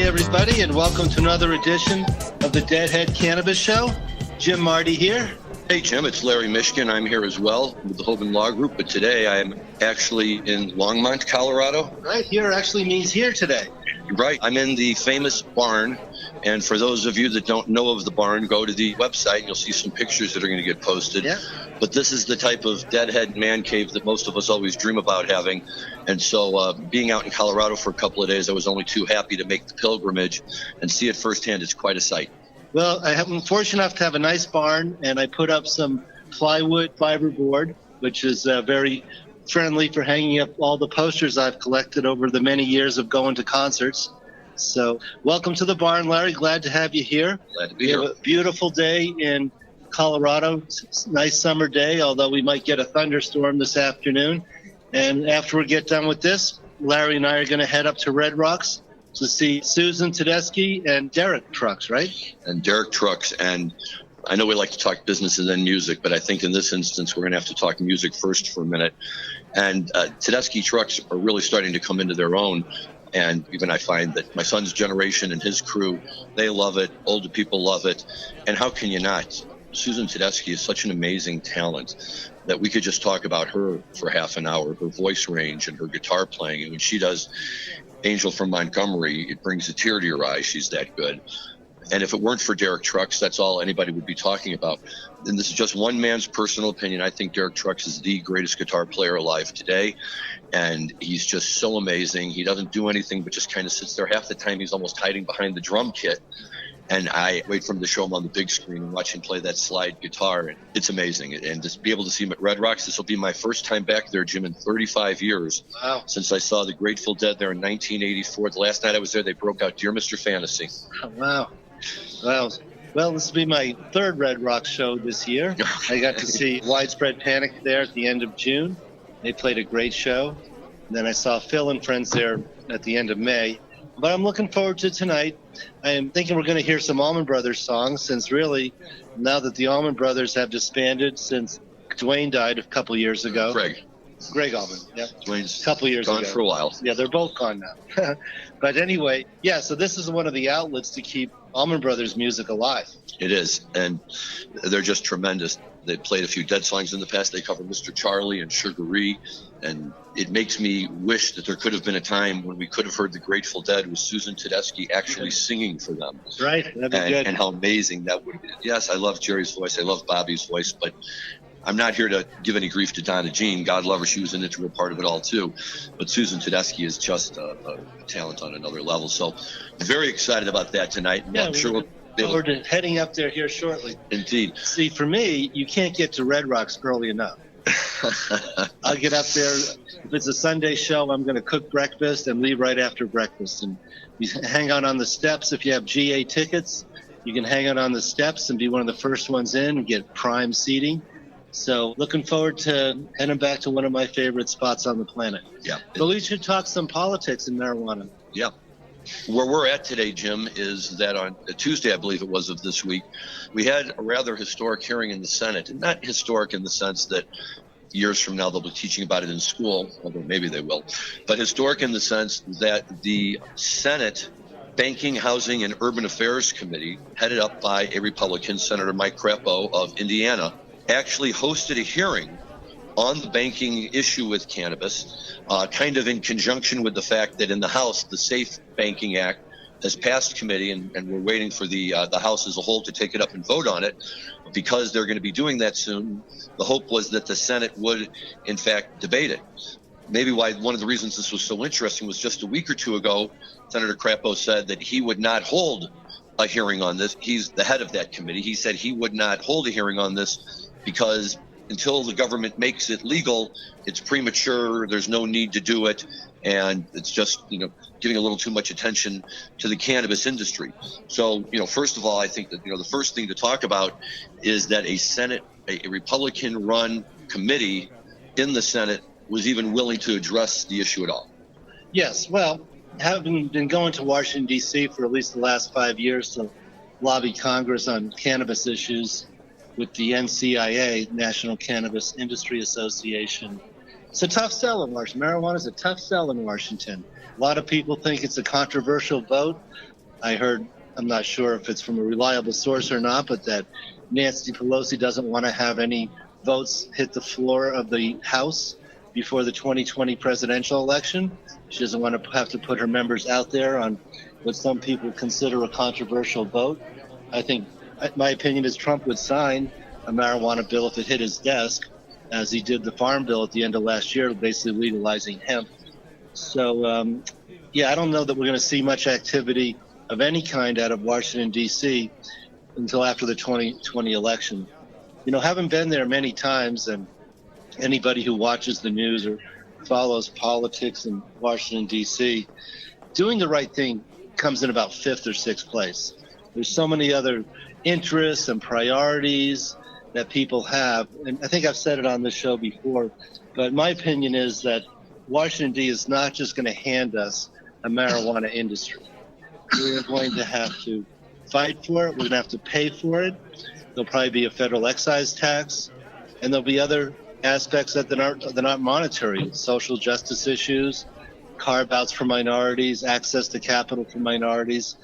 Hey everybody, and welcome to another edition of the Deadhead Cannabis Show. Jim Marty here. Hey Jim, it's Larry Mishkin. I'm here as well with the Hoban Law Group, but today I'm actually in Longmont, Colorado. Right, here actually means here today. Right, I'm in the famous barn, and for those of you that don't know of the barn, go to the website and you'll see some pictures that are going to get posted. Yeah. But this is the type of deadhead man cave that most of us always dream about having, and so being out in Colorado for a couple of days, I was only too happy to make the pilgrimage and see it firsthand. It's quite a sight. Well, I'm fortunate enough to have a nice barn, and I put up some plywood fiberboard, which is very friendly for hanging up all the posters I've collected over the many years of going to concerts. So welcome to the barn, Larry. Glad to have you here. Glad to be here. We have a beautiful day in Colorado. It's a nice summer day, although we might get a thunderstorm this afternoon. And after we get done with this, Larry and I are going to head up to Red Rocks to see Susan Tedeschi and Derek Trucks, right? And Derek Trucks. And I know we like to talk business and then music, but I think in this instance, we're going to have to talk music first for a minute. And Tedeschi Trucks are really starting to come into their own. And even I find that my son's generation and his crew, they love it. Older people love it. And how can you not? Susan Tedeschi is such an amazing talent that we could just talk about her for half an hour, her voice range and her guitar playing. And when she does Angel from Montgomery, it brings a tear to your eye. She's that good. And if it weren't for Derek Trucks, that's all anybody would be talking about. And this is just one man's personal opinion. I think Derek Trucks is the greatest guitar player alive today. And he's just so amazing. He doesn't do anything but just kind of sits there. Half the time he's almost hiding behind the drum kit. And I wait for him to show him on the big screen and watch him play that slide guitar. And it's amazing. And just be able to see him at Red Rocks, this will be my first time back there, Jim, in 35 years. Wow. Since I saw the Grateful Dead there in 1984. The last night I was there, they broke out Dear Mr. Fantasy. Oh, wow. Wow. Well, this will be my third Red Rocks show this year. I got to see Widespread Panic there at the end of June. They played a great show. And then I saw Phil and Friends there at the end of May. But I'm looking forward to tonight. I am thinking we're going to hear some Allman Brothers songs, since really, now that the Allman Brothers have disbanded since Dwayne died a couple years ago. Greg Allman, yeah. Dwayne's a couple years gone ago. For a while. Yeah, they're both gone now. But anyway, yeah, so this is one of the outlets to keep Allman Brothers music alive. It is, and they're just tremendous. They played a few Dead songs in the past. They covered Mr. Charlie and Sugaree, and it makes me wish that there could have been a time when we could have heard the Grateful Dead with Susan Tedeschi actually singing for them. Right, that'd be good. And how amazing that would be. Yes, I love Jerry's voice. I love Bobby's voice, but I'm not here to give any grief to Donna Jean. God love her. She was an integral part of it all, too. But Susan Tedeschi is just a talent on another level. So very excited about that tonight. Yeah, I'm sure we're heading up there here shortly. Indeed. See, for me, you can't get to Red Rocks early enough. I'll get up there. If it's a Sunday show, I'm going to cook breakfast and leave right after breakfast. And you hang out on the steps. If you have GA tickets, you can hang out on the steps and be one of the first ones in and get prime seating. So looking forward to heading back to one of my favorite spots on the planet. Yeah. But we should talk some politics and marijuana. Yeah. Where we're at today, Jim, is that on Tuesday, I believe it was, of this week, we had a rather historic hearing in the Senate. And not historic in the sense that years from now they'll be teaching about it in school, although maybe they will, but historic in the sense that the Senate Banking, Housing, and Urban Affairs Committee, headed up by a Republican, Senator Mike Crapo of Indiana, actually hosted a hearing on the banking issue with cannabis, kind of in conjunction with the fact that in the House, the Safe Banking Act has passed committee, and we're waiting for the House as a whole to take it up and vote on it. Because they're going to be doing that soon, the hope was that the Senate would, in fact, debate it. Maybe why one of the reasons this was so interesting was just a week or two ago, Senator Crapo said that he would not hold a hearing on this. He's the head of that committee. He said he would not hold a hearing on this because until the government makes it legal, it's premature, there's no need to do it, and it's just, giving a little too much attention to the cannabis industry. So, first of all, I think that, the first thing to talk about is that a Republican-run committee in the Senate was even willing to address the issue at all. Yes, well, having been going to Washington, D.C. for at least the last 5 years to lobby Congress on cannabis issues with the NCIA, National Cannabis Industry Association, It's a tough sell in Washington. Marijuana is a tough sell in Washington. A lot of people think it's a controversial vote. I heard, I'm not sure if it's from a reliable source or not, but that Nancy Pelosi doesn't want to have any votes hit the floor of the House before the 2020 presidential election. She doesn't want to have to put her members out there on what some people consider a controversial vote. I think, my opinion is Trump would sign a marijuana bill if it hit his desk, as he did the farm bill at the end of last year, basically legalizing hemp. So, I don't know that we're going to see much activity of any kind out of Washington, D.C. until after the 2020 election. Having been there many times, and anybody who watches the news or follows politics in Washington, D.C., doing the right thing comes in about 5th or 6th place. There's so many other interests and priorities that people have. And I think I've said it on this show before, but my opinion is that Washington, D.C. is not just going to hand us a marijuana industry. We're going to have to fight for it. We're going to have to pay for it. There'll probably be a federal excise tax, and there'll be other aspects that they're not monetary, social justice issues, carve-outs for minorities, access to capital for minorities.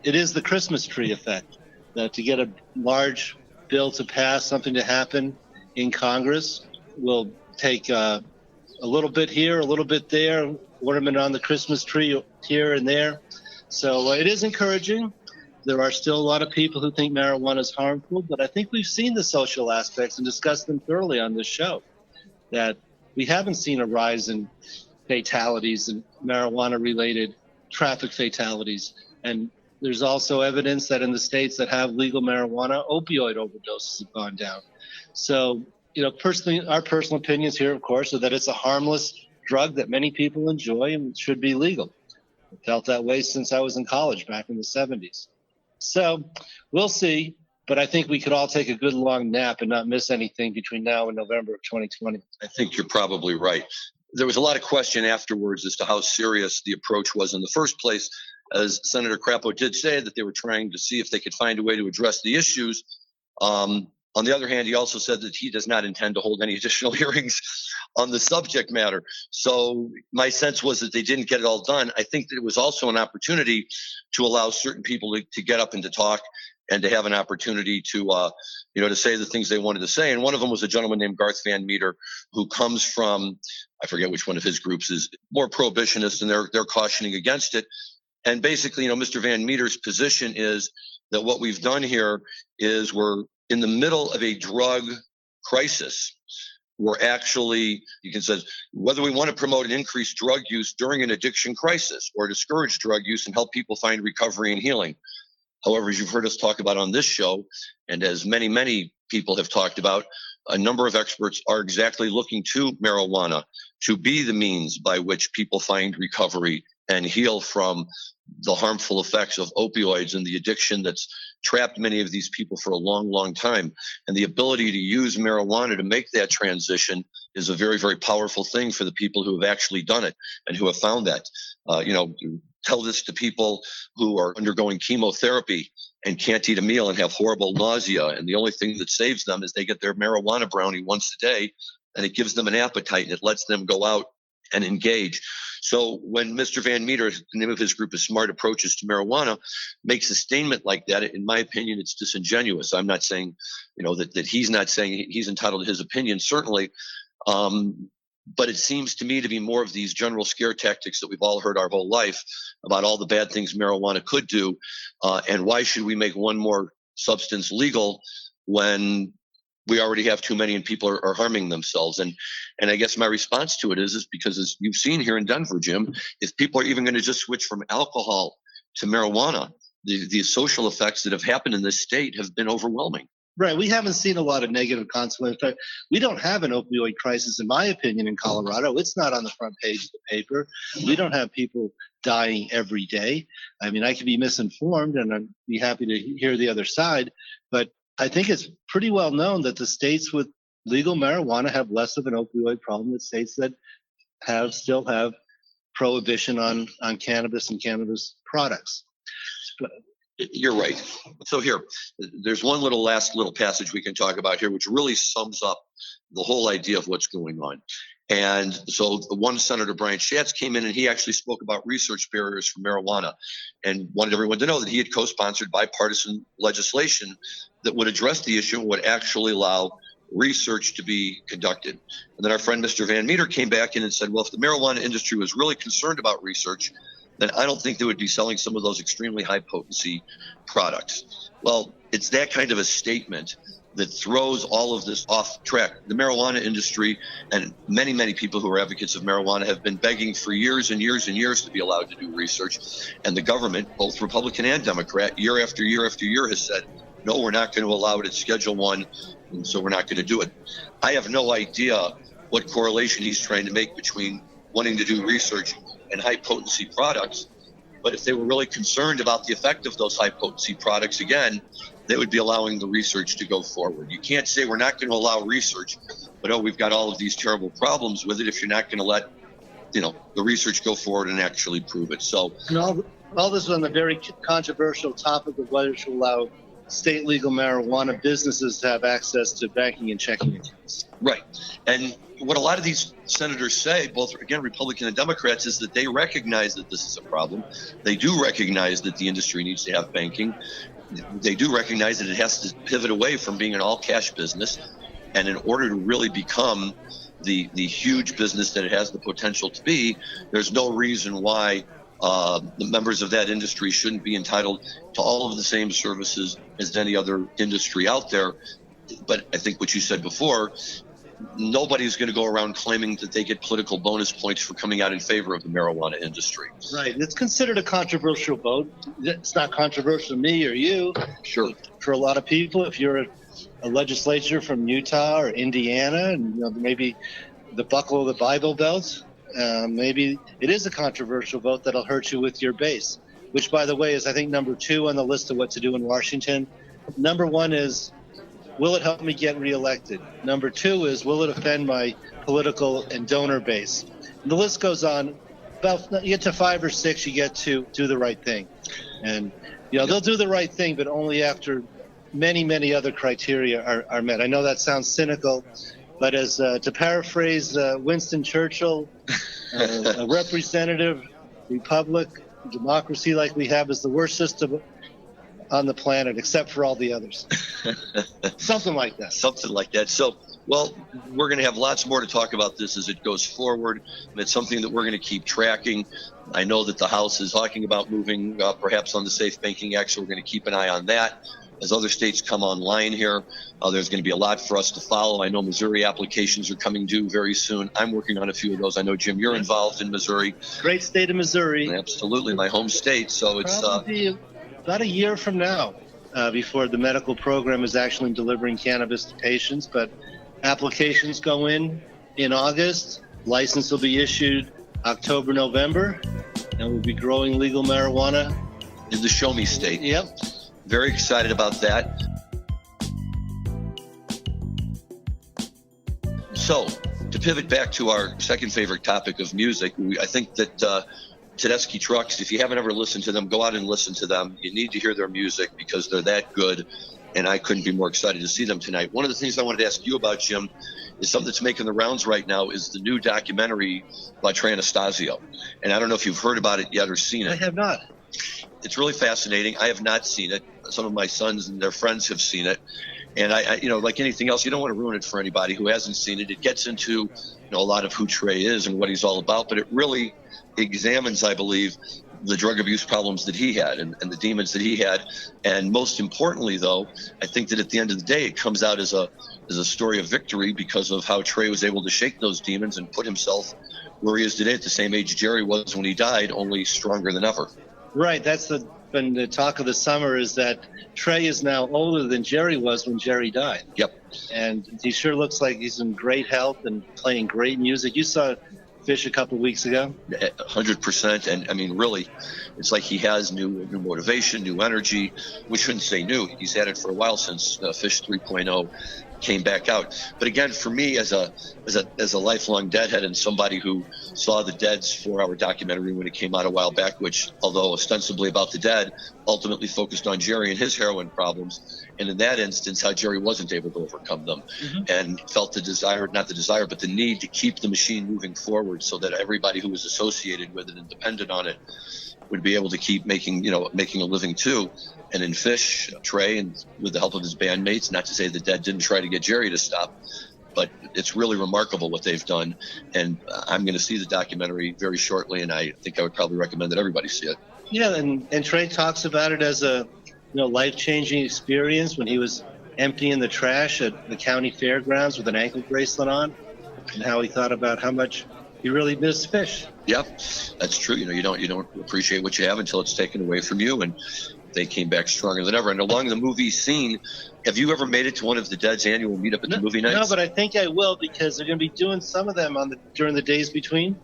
It is the Christmas tree effect, that to get a large bill to pass, something to happen in Congress, will take a little bit here, a little bit there, ornament on the Christmas tree here and there. So it is encouraging. There are still a lot of people who think marijuana is harmful, but I think we've seen the social aspects and discussed them thoroughly on this show, that we haven't seen a rise in fatalities and marijuana-related traffic fatalities. And there's also evidence that in the states that have legal marijuana, opioid overdoses have gone down. So, personally, our personal opinions here, of course, are that it's a harmless drug that many people enjoy and should be legal. I felt that way since I was in college back in the 70s. So we'll see, but I think we could all take a good long nap and not miss anything between now and November of 2020. I think you're probably right. There was a lot of question afterwards as to how serious the approach was in the first place, as Senator Crapo did say that they were trying to see if they could find a way to address the issues. On the other hand, he also said that he does not intend to hold any additional hearings on the subject matter. So my sense was that they didn't get it all done. I think that it was also an opportunity to allow certain people to get up and to talk and to have an opportunity to, to say the things they wanted to say. And one of them was a gentleman named Garth Van Meter, who comes from, I forget which one of his groups is more prohibitionist, and they're cautioning against it. And basically, Mr. Van Meter's position is that what we've done here is we're in the middle of a drug crisis. We're actually, you can say, whether we want to promote an increased drug use during an addiction crisis or discourage drug use and help people find recovery and healing. However, as you've heard us talk about on this show, and as many, many people have talked about, a number of experts are exactly looking to marijuana to be the means by which people find recovery and heal from the harmful effects of opioids and the addiction that's trapped many of these people for a long, long time. And the ability to use marijuana to make that transition is a very, very powerful thing for the people who have actually done it and who have found that. Tell this to people who are undergoing chemotherapy and can't eat a meal and have horrible nausea. And the only thing that saves them is they get their marijuana brownie once a day, and it gives them an appetite and it lets them go out and engage. So when Mr. Van Meter, the name of his group is Smart Approaches to Marijuana, makes a statement like that, in my opinion, it's disingenuous. I'm not saying, that he's not saying he's entitled to his opinion, certainly. But it seems to me to be more of these general scare tactics that we've all heard our whole life about all the bad things marijuana could do. And why should we make one more substance legal when we already have too many and people are harming themselves? And I guess my response to it is because, as you've seen here in Denver, Jim, if people are even going to just switch from alcohol to marijuana, the social effects that have happened in this state have been overwhelming. Right. We haven't seen a lot of negative consequences. In fact, we don't have an opioid crisis, in my opinion, in Colorado. It's not on the front page of the paper. We don't have people dying every day. I mean, I could be misinformed, and I'd be happy to hear the other side. But I think it's pretty well known that the states with legal marijuana have less of an opioid problem than states that still have prohibition on cannabis and cannabis products. You're right. So here, there's one last little passage we can talk about here, which really sums up the whole idea of what's going on. And so one Senator Brian Schatz came in and he actually spoke about research barriers for marijuana and wanted everyone to know that he had co-sponsored bipartisan legislation that would address the issue and would actually allow research to be conducted. And then our friend Mr. Van Meter came back in and said, well, if the marijuana industry was really concerned about research, then I don't think they would be selling some of those extremely high potency products. Well, it's that kind of a statement that throws all of this off track. The marijuana industry and many, many people who are advocates of marijuana have been begging for years and years and years to be allowed to do research. And the government, both Republican and Democrat, year after year after year has said, no, we're not going to allow it at Schedule 1, and so we're not going to do it. I have no idea what correlation he's trying to make between wanting to do research and high potency products. But if they were really concerned about the effect of those high potency products, again, they would be allowing the research to go forward. You can't say we're not going to allow research, but oh, we've got all of these terrible problems with it if you're not going to let, the research go forward and actually prove it. So and all this is on the very controversial topic of whether to allow state legal marijuana businesses to have access to banking and checking accounts. Right. And what a lot of these senators say, both, again, Republican and Democrats, is that they recognize that this is a problem. They do recognize that the industry needs to have banking. They do recognize that it has to pivot away from being an all-cash business. And in order to really become the huge business that it has the potential to be, there's no reason why the members of that industry shouldn't be entitled to all of the same services as any other industry out there. But I think what you said before, nobody's going to go around claiming that they get political bonus points for coming out in favor of the marijuana industry. Right. It's considered a controversial vote. It's not controversial to me or you. Sure. For a lot of people, if you're a legislature from Utah or Indiana, and maybe the buckle of the Bible Belt, maybe it is a controversial vote that'll hurt you with your base, which, by the way, is, I think, number 2 on the list of what to do in Washington. Number 1 is, will it help me get reelected? Number 2 is, will it offend my political and donor base? And the list goes on. About you get to 5 or 6, you get to do the right thing. And, they'll do the right thing, but only after many, many other criteria are met. I know that sounds cynical, but as to paraphrase Winston Churchill, a representative republic, democracy like we have is the worst system on the planet, except for all the others. Something like that. Something like that. So, well, we're going to have lots more to talk about this as it goes forward. And it's something that we're going to keep tracking. I know that the House is talking about moving perhaps on the Safe Banking Act, so we're going to keep an eye on that. As other states come online here, there's going to be a lot for us to follow. I know Missouri applications are coming due very soon. I'm working on a few of those. I know, Jim, you're involved in Missouri. Great state of Missouri. Absolutely, my home state. So it's probably about a year from now before the medical program is actually delivering cannabis to patients. But applications go in August. License will be issued October, November, and we'll be growing legal marijuana in the Show Me State. Yep. Very excited about that. So, to pivot back to our second favorite topic of music, I think that Tedeschi Trucks, if you haven't ever listened to them, go out and listen to them. You need to hear their music because they're that good, and I couldn't be more excited to see them tonight. One of the things I wanted to ask you about, Jim, is something that's making the rounds right now is the new documentary by Trey Anastasio. And I don't know if you've heard about it yet or seen it. I have not. It's really fascinating. I have not seen it. Some of my sons and their friends have seen it. And I like anything else, you don't want to ruin it for anybody who hasn't seen it. It gets into, a lot of who Trey is and what he's all about, but it really examines, I believe, the drug abuse problems that he had and the demons that he had. And most importantly, though, I think that at the end of the day, it comes out as a story of victory because of how Trey was able to shake those demons and put himself where he is today at the same age Jerry was when he died, only stronger than ever. Right. That's been the talk of the summer is that Trey is now older than Jerry was when Jerry died. Yep. And he sure looks like he's in great health and playing great music. You saw Fish a couple of weeks ago. 100%. And I mean, really, it's like he has new motivation, new energy. We shouldn't say new. He's had it for a while since Fish 3.0 came back out. But again, for me, as a lifelong Deadhead and somebody who saw the Dead's 4-hour documentary when it came out a while back, which, although ostensibly about the Dead, ultimately focused on Jerry and his heroin problems, and in that instance, how Jerry wasn't able to overcome them, and felt the need to keep the machine moving forward so that everybody who was associated with it and depended on it would be able to keep making a living too. And in Fish, Trey, and with the help of his bandmates, not to say the Dead didn't try to get Jerry to stop, but it's really remarkable what they've done. And I'm going to see the documentary very shortly, and I think I would probably recommend that everybody see it. Yeah, and Trey talks about it as a life-changing experience when he was emptying the trash at the county fairgrounds with an ankle bracelet on, and how he thought about how much he really missed Fish. Yeah, that's true. You don't appreciate what you have until it's taken away from you, and they came back stronger than ever. And along the movie scene, have you ever made it to one of the Dead's annual meetup at the movie nights? No, but I think I will, because they're going to be doing some of them during the days between.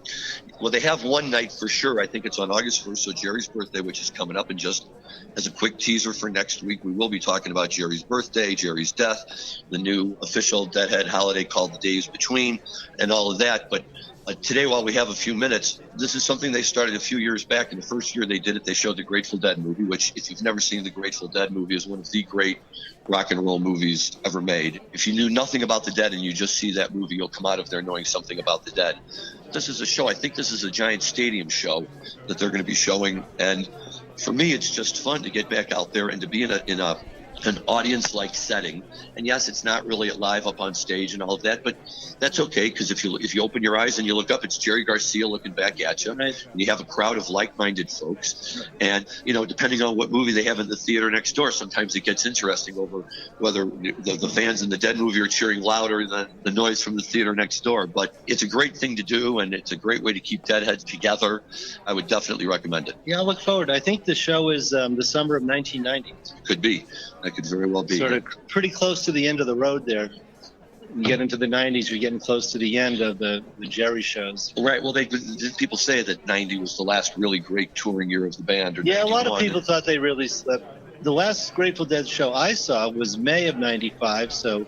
Well, they have one night for sure. I think it's on August 1st, so Jerry's birthday, which is coming up. And just as a quick teaser for next week, we will be talking about Jerry's birthday, Jerry's death, the new official Deadhead holiday called the Days Between, and all of that. But today, while we have a few minutes, this is something they started a few years back. In the first year they did it, they showed the Grateful Dead movie, which, if you've never seen the Grateful Dead movie, is one of the great rock and roll movies ever made. If you knew nothing about the Dead and you just see that movie, you'll come out of there knowing something about the Dead. This is a show. I think this is a giant stadium show that they're going to be showing. And for me, it's just fun to get back out there and to be in an audience-like setting. And yes, it's not really live up on stage and all of that, but that's okay, because if you open your eyes and you look up, it's Jerry Garcia looking back at you. Right. And you have a crowd of like-minded folks. And, depending on what movie they have in the theater next door, sometimes it gets interesting over whether the fans in the Dead movie are cheering louder than the noise from the theater next door. But it's a great thing to do, and it's a great way to keep Deadheads together. I would definitely recommend it. Yeah, I look forward. I think the show is the summer of 1990. Could be. That could very well be. Sort of pretty close to the end of the road there. You get into the 90s, you're getting close to the end of the Jerry shows. Right. Well, people say that 90 was the last really great touring year of the band. Or yeah, a lot of people thought they really slept. The last Grateful Dead show I saw was May of 95, so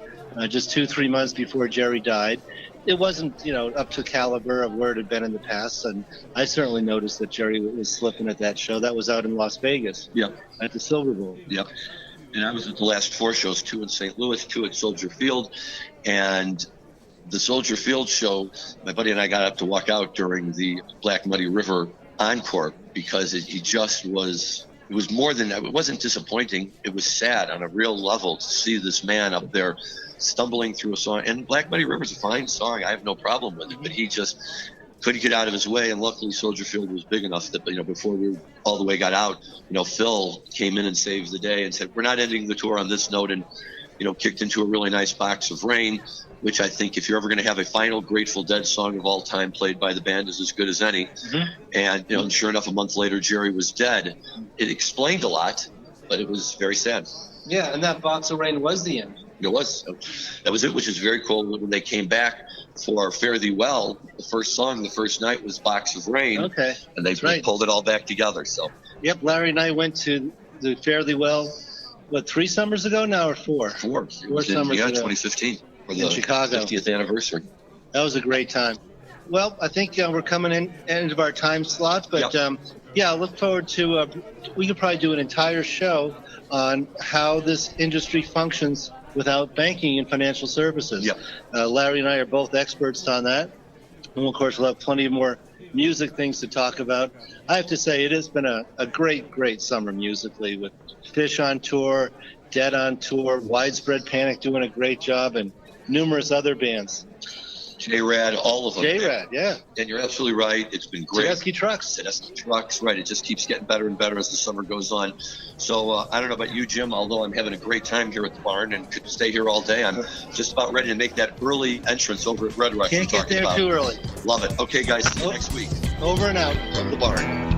just 2-3 months before Jerry died. It wasn't, up to caliber of where it had been in the past, and I certainly noticed that Jerry was slipping at that show. That was out in Las Vegas. Yep. At the Silver Bowl. Yep. And I was at the last 4 shows, 2 in St. Louis, 2 at Soldier Field. And the Soldier Field show, my buddy and I got up to walk out during the Black Muddy River encore, because it was more than, it wasn't disappointing. It was sad on a real level to see this man up there stumbling through a song. And Black Muddy River is a fine song. I have no problem with it, but he just couldn't get out of his way. And luckily Soldier Field was big enough that, before we all the way got out, Phil came in and saved the day and said, we're not ending the tour on this note, and, kicked into a really nice Box of Rain, which I think if you're ever going to have a final Grateful Dead song of all time played by the band, is as good as any. And, and sure enough, a month later, Jerry was dead. It explained a lot, but it was very sad. Yeah, and that Box of Rain was the end. It was. That was it, which is very cool. When they came back for Fare Thee Well, the first song, the first night was Box of Rain. Okay. And they pulled it all back together. So. Yep, Larry and I went to the Fare Thee Well, 3 summers ago now, or 4? 4 summers ago. 2015. For the in Chicago. 50th anniversary. That was a great time. Well, I think we're coming end of our time slot, but I look forward to, we could probably do an entire show on how this industry functions without banking and financial services. Yep. Larry and I are both experts on that. And of course, we'll have plenty of more music things to talk about. I have to say, it has been a great, great summer musically, with Fish on tour, Dead on tour, Widespread Panic doing a great job, and numerous other bands. J-Rad, all of them. J-Rad, yeah. And you're absolutely right. It's been great. Tedeschi Trucks. Tedeschi Trucks, right. It just keeps getting better and better as the summer goes on. So I don't know about you, Jim, although I'm having a great time here at the barn and could stay here all day. I'm just about ready to make that early entrance over at Red Rock. Can't get there too early. Love it. Okay, guys, see you next week. Over and out from the barn.